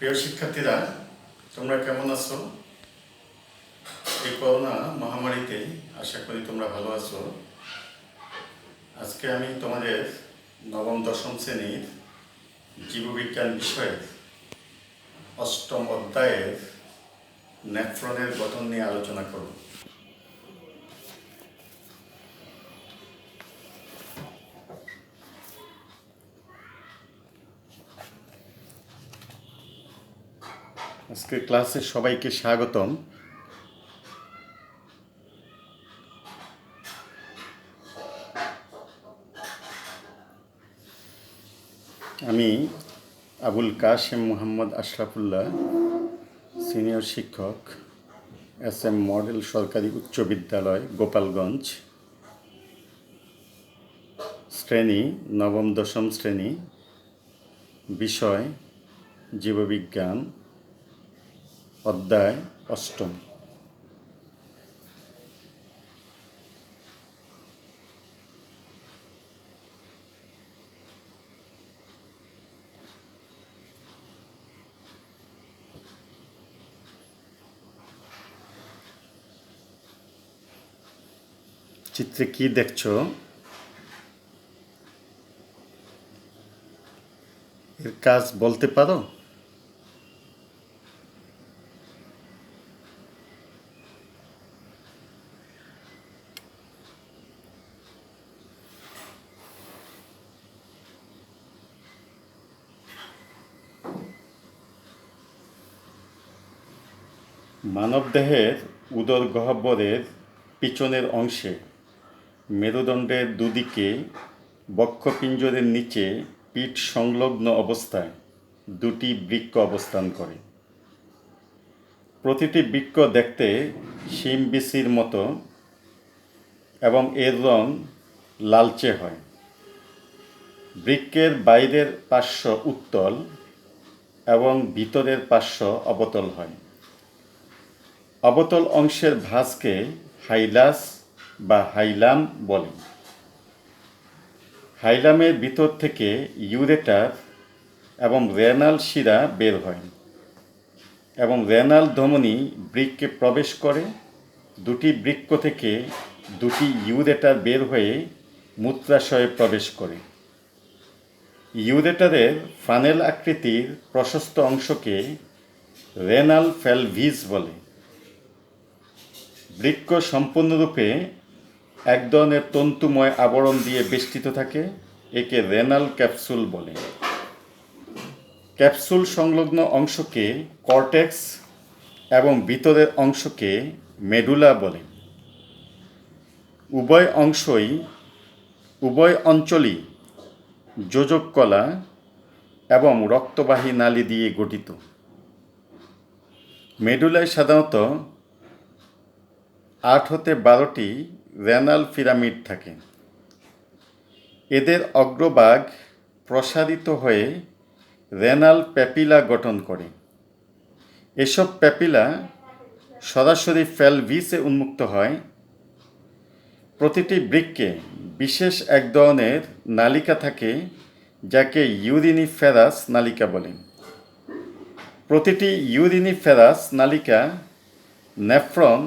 প্রিয় শিক্ষার্থীরা, তোমরা কেমন আছো? এই করোনা মহামারীতে আশা করি তোমরা ভালো আছো। আজকে আমি তোমাদের নবম দশম শ্রেণীর জীববিজ্ঞান বিষয়ের অষ্টম অধ্যায়ের নেফ্রনের গঠন নিয়ে আলোচনা করব। আজকে ক্লাসে সবাইকে স্বাগতম। আমি আবুল কাশেম মোহাম্মদ আশরাফুল্লাহ, সিনিয়র শিক্ষক, SM মডেল সরকারি উচ্চ বিদ্যালয়, গোপালগঞ্জ, শ্রেণী নবম দশম শ্রেণী, বিষয় জীববিজ্ঞান, অধ্যায় অষ্টম। চিত্রে কি দেখছো? এর কাজ বলতে পারো? মানবদেহের উদর গহ্বরের পিছনের অংশে মেরুদণ্ডের দুদিকে বক্ষপিঞ্জরের নিচে পিঠ সংলগ্ন অবস্থায় দুটি বৃক্ক অবস্থান করে। প্রতিটি বৃক্ক দেখতে শিম বিচির মতো এবং এর রং লালচে হয়। বৃক্কের বাইরের পার্শ্ব উত্তল এবং ভিতরের পার্শ্ব অবতল হয়। অবতল অংশের ভাঁজকে হাইলাস বা হাইলাম বলে। হাইলামের ভিতর থেকে ইউরেটার এবং রেনাল শিরা বের হয় এবং রেনাল ধমনী বৃক্কে প্রবেশ করে। দুটি বৃক্ক থেকে দুটি ইউরেটার বের হয়ে মূত্রাশয়ে প্রবেশ করে। ইউরেটারের ফানেল আকৃতির প্রশস্ত অংশকে রেনাল পেলভিস বলে। বৃক্ক সম্পূর্ণরূপে এক ধরনের তন্তুময় আবরণ দিয়ে বেষ্টিত থাকে, একে রেনাল ক্যাপসুল বলে। ক্যাপসুল সংলগ্ন অংশকে কর্টেক্স এবং ভিতরের অংশকে মেডুলা বলে। উভয় অঞ্চলই যোজক কলা এবং রক্তবাহী নালী দিয়ে গঠিত। মেডুলায় সাধারণত 8 হতে 12টি রেনাল পিরামিড থাকে। এদের অগ্রভাগ প্রসারিত হয়ে রেনাল প্যাপিলা গঠন করে। এসব প্যাপিলা সরাসরি পেলভিসে উন্মুক্ত হয়। প্রতিটি বৃক্কে বিশেষ এক ধরনের নালিকা থাকে, যাকে ইউরিনিফেরাস নালিকা বলে। প্রতিটি ইউরিনিফেরাস নালিকা নেফ্রন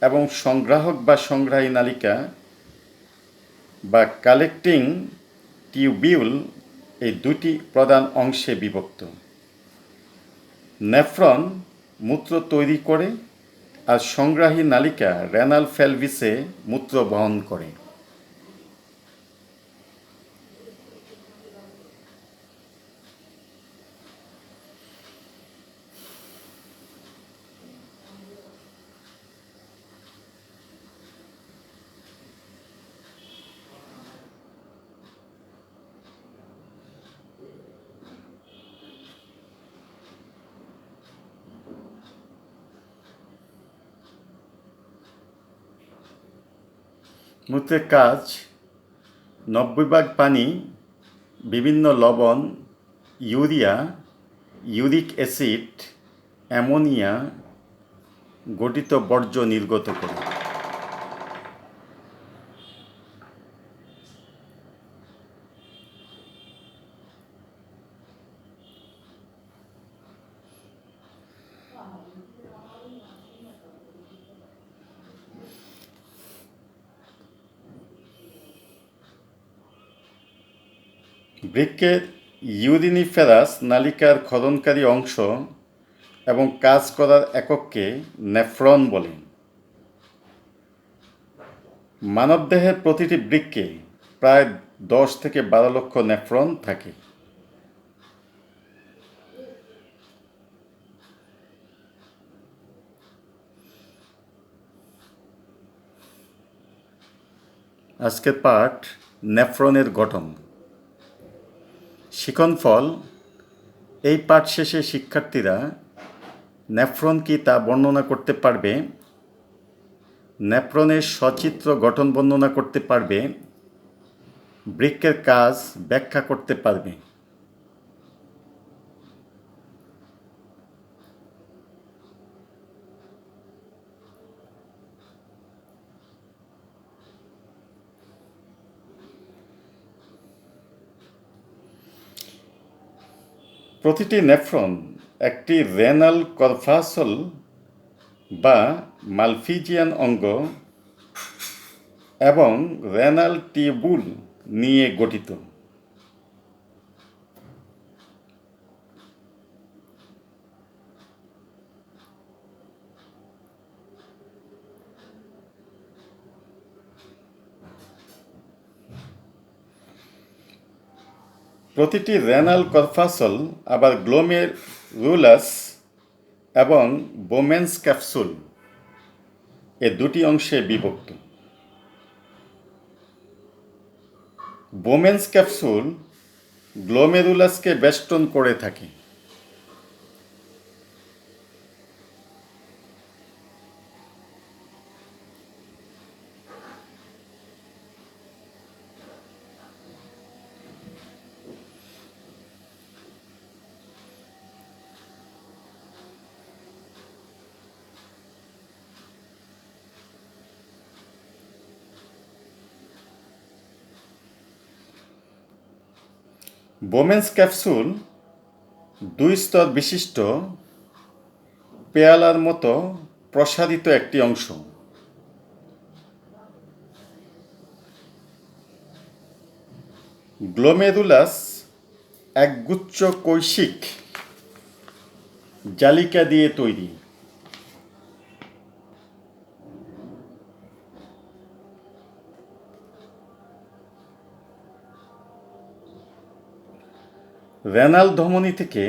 এবং সংগ্রাহক বা সংগ্রাহী নালিকা বা কালেক্টিং টিউবিউল এই দুটি প্রধান অংশে বিভক্ত। নেফ্রন মূত্র তৈরি করে আর সংগ্রাহী নালিকা রেনাল পেলভিসে মূত্র বহন করে। মূত্রের কাজ: 90% পানি, বিভিন্ন লবণ, ইউরিয়া, ইউরিক অ্যাসিড, অ্যামোনিয়া গঠিত বর্জ্য নির্গত করে। বৃক্কের ইউরিনিফেরাস নালিকার ক্ষরণকারী অংশ এবং কাজ করার একককে নেফ্রন বলে। মানবদেহের প্রতিটি বৃক্কে প্রায় 10 থেকে 12 লক্ষ নেফ্রন থাকে। আজকের পাঠ নেফ্রনের গঠন। শিক্ষণফল: এই পাঠ শেষে শিক্ষার্থীরা নেফ্রন কি তা বর্ণনা করতে পারবে, নেফ্রনের সচিত্র গঠন বর্ণনা করতে পারবে, বৃক্কের কাজ ব্যাখ্যা করতে পারবে। প্রতিটি নেফ্রন একটি রেনাল কর্পাসল বা মালফিজিয়ান অঙ্গ এবং রেনাল টিউবুল নিয়ে গঠিত। প্রতিটি রেনাল কর্পাসল আবার গ্লোমেরুলাস এবং বোমেন্স ক্যাপসুল এ দুটি অংশে বিভক্ত। বোমেন্স ক্যাপসুল গ্লোমেরুলাসকে বেষ্টন করে থাকে। বোমেন্স ক্যাপসুল 2 স্তর বিশিষ্ট পেয়ালার মতো প্রসারিত একটি অংশ। গ্লোমেরুলাস একগুচ্ছ কৈশিক জালিকা দিয়ে তৈরি। রেনাল ধমনী থেকে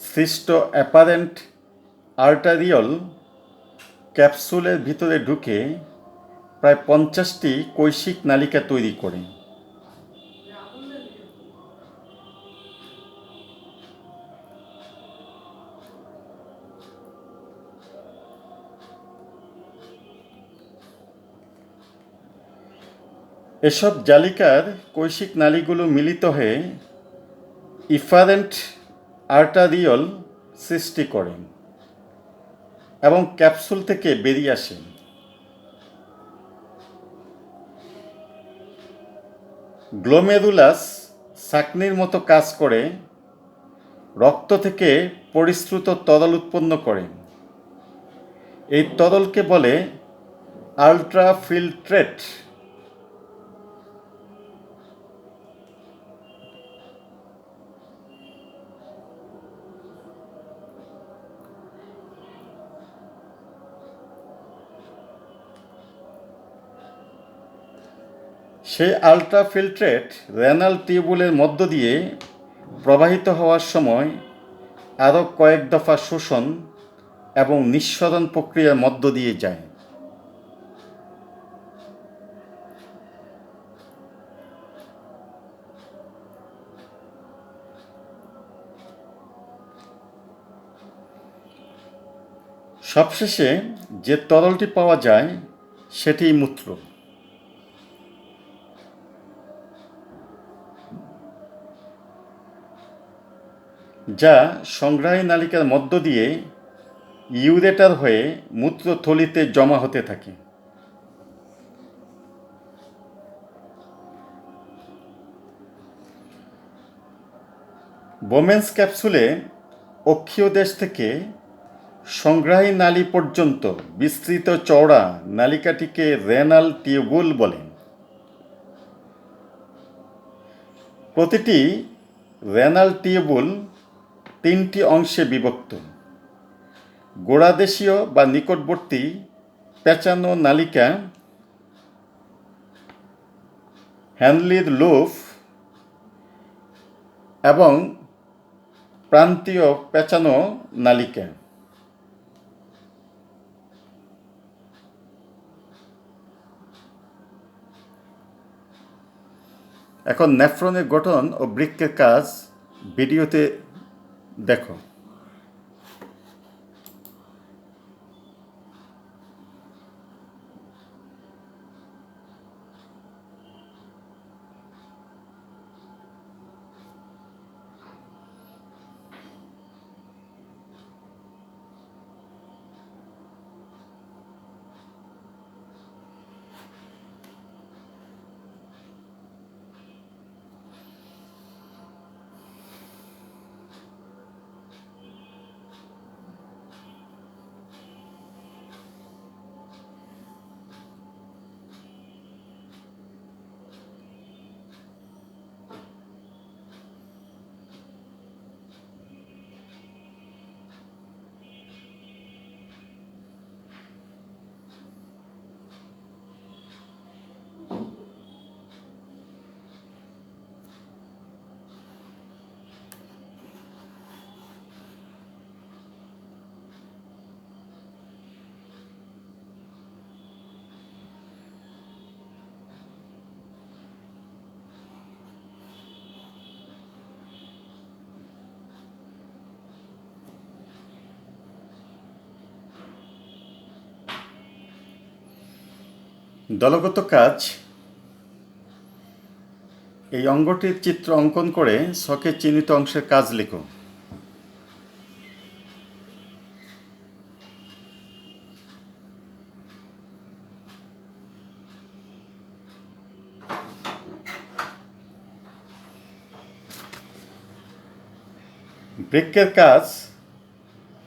সৃষ্ট অ্যাপারেন্ট আর্টারিয়ল ক্যাপসুলের ভিতরে ঢুকে প্রায় 50টি কৈশিক নালিকা তৈরি করে। এসব জালিকার কৈশিক নালীগুলো মিলিত হয়ে ইফারেন্ট আর্টারিয়ল সৃষ্টি করে এবং ক্যাপসুল থেকে বেরিয়ে আসে। গ্লোমেরুলাস ছাঁকনির মতো কাজ করে রক্ত থেকে পরিশ্রুত তরল উৎপন্ন করে। এই তরলকে বলে আল্ট্রাফিল্ট্রেট। সেই আল্ট্রাফিল্ট্রেট রেনাল টিউবুলের মধ্য দিয়ে প্রবাহিত হওয়ার সময় আরও কয়েক দফা শোষণ এবং নিঃসরণ প্রক্রিয়ার মধ্য দিয়ে যায়। সবশেষে যে তরলটি পাওয়া যায় সেটি মূত্র। যা সংগ্রাহী নালিকার মধ্য দিয়ে ইউরেটার হয়ে মূত্রথলিতে জমা হতে থাকে। বোমেন্স ক্যাপসুলে অক্ষীয় দেশ থেকে সংগ্রাহী নালী পর্যন্ত বিস্তৃত চওড়া নালিকাটিকে রেনাল টিউবুল বলে। প্রতিটি রেনাল টিউবুল 3টি অংশে বিভক্ত। গোড়াদেশীয় বা নিকটবর্তী পেঁচানো নালিকা, হ্যানলির লুপ এবং প্রান্তীয় পেঁচানো নালিকা। এখন নেফ্রনের গঠন ও বৃক্কের কাজ ভিডিওতে দেখো। দলগত কাজ। এই অঙ্গটির চিত্র অঙ্কন করে ছকে চিহ্নিত অংশের কাজ লিখো। বৃক্কের কাজ।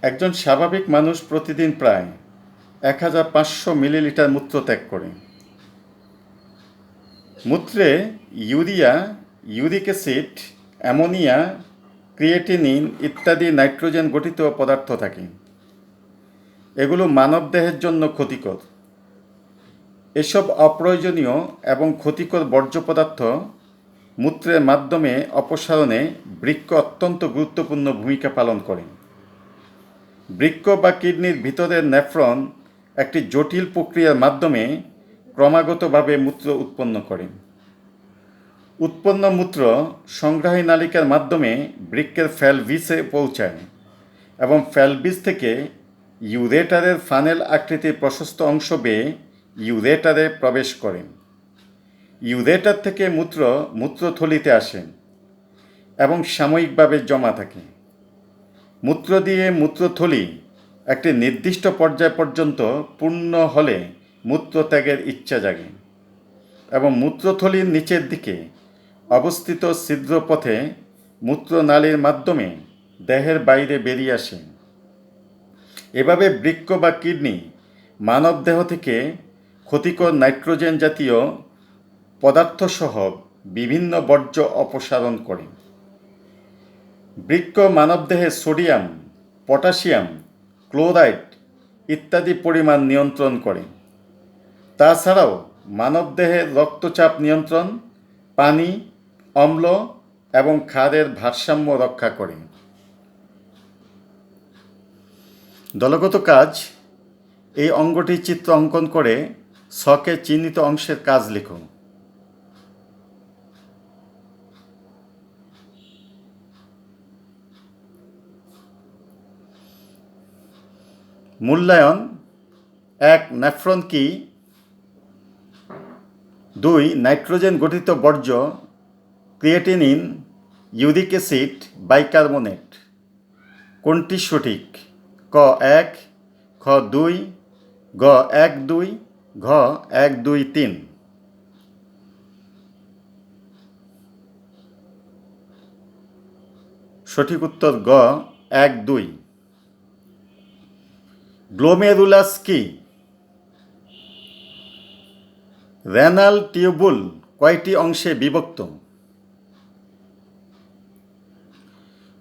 একজন স্বাভাবিক মানুষ প্রতিদিন প্রায় 1500 মিলিলিটার মূত্র ত্যাগ করে। মূত্রে urea, uric acid, ammonia, creatinine ইত্যাদি নাইট্রোজেন গঠিত পদার্থ থাকে। এগুলো মানবদেহের জন্য ক্ষতিকর। এসব অপ্রয়োজনীয় এবং ক্ষতিকর বর্জ্য পদার্থ মূত্রের মাধ্যমে অপসারণে বৃক্ক অত্যন্ত গুরুত্বপূর্ণ ভূমিকা পালন করে। বৃক্ক বা কিডনির ভিতরের নেফ্রন একটি জটিল প্রক্রিয়ার মাধ্যমে ক্রমাগতভাবে মূত্র উৎপন্ন করে। উৎপন্ন মূত্র সংগ্রাহী নালিকার মাধ্যমে বৃক্কের ফ্যালভিসে পৌঁছায় এবং ফ্যালভিস থেকে ইউরেটারের ফানেল আকৃতির প্রশস্ত অংশ বেয়ে ইউরেটারে প্রবেশ করে। ইউরেটার থেকে মূত্র মূত্রথলিতে আসে এবং সাময়িকভাবে জমা থাকে। মূত্র দিয়ে মূত্রথলি একটি নির্দিষ্ট পর্যায় পর্যন্ত পূর্ণ হলে মূত্রত্যাগের ইচ্ছা জাগে এবং মূত্রথলির নিচের দিকে অবস্থিত ছিদ্রপথে মূত্রনালীর মাধ্যমে দেহের বাইরে বেরিয়ে আসে। এভাবে বৃক্ক বা কিডনি মানবদেহ থেকে ক্ষতিকর নাইট্রোজেন জাতীয় পদার্থসহ বিভিন্ন বর্জ্য অপসারণ করে। বৃক্ক মানবদেহে সোডিয়াম, পটাশিয়াম, ক্লোরাইড ইত্যাদি পরিমাণ নিয়ন্ত্রণ করে। তাছাড়াও মানবদেহের রক্তচাপ নিয়ন্ত্রণ, পানি, অম্ল এবং ক্ষারের ভারসাম্য রক্ষা করে। দলগত কাজ। এই অঙ্গটির চিত্র অঙ্কন করে ছকে চিহ্নিত অংশের কাজ লিখো। মূল্যায়ন। 1. নেফ্রন কি? 2. নাইট্রোজেন গঠিত বর্জ্য, ক্রিয়েটিনিন, ইউরিক অ্যাসিড, বাইকার্বনেট। কোনটি সঠিক? ক 1, খ 2, গ 1, 2, ঘ 1, 2, 3। সঠিক উত্তর গ 1, 2। গ্লোমেরুলাস কি? রেনাল টিউবুল কয়টি অংশে বিভক্ত?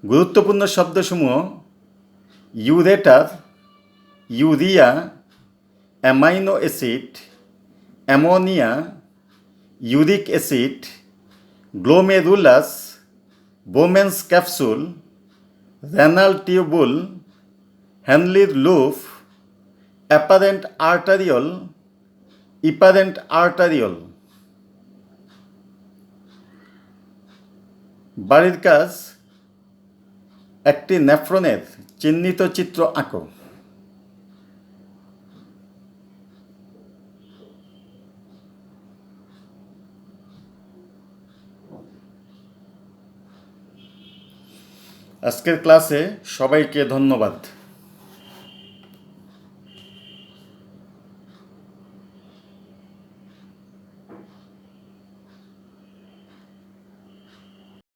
গুরুত্বপূর্ণ শব্দসমূহ ureter, urea, amino acid, ammonia, uric acid, glomerulus, Bowman's capsule, renal tubule, হ্যানলির loop, afferent arteriole, efferent arteriole. বাড়ির কাজ, একটি নেফ্রনের চিহ্নিত চিত্র আঁকো। আজকের ক্লাসে সবাইকে ধন্যবাদ।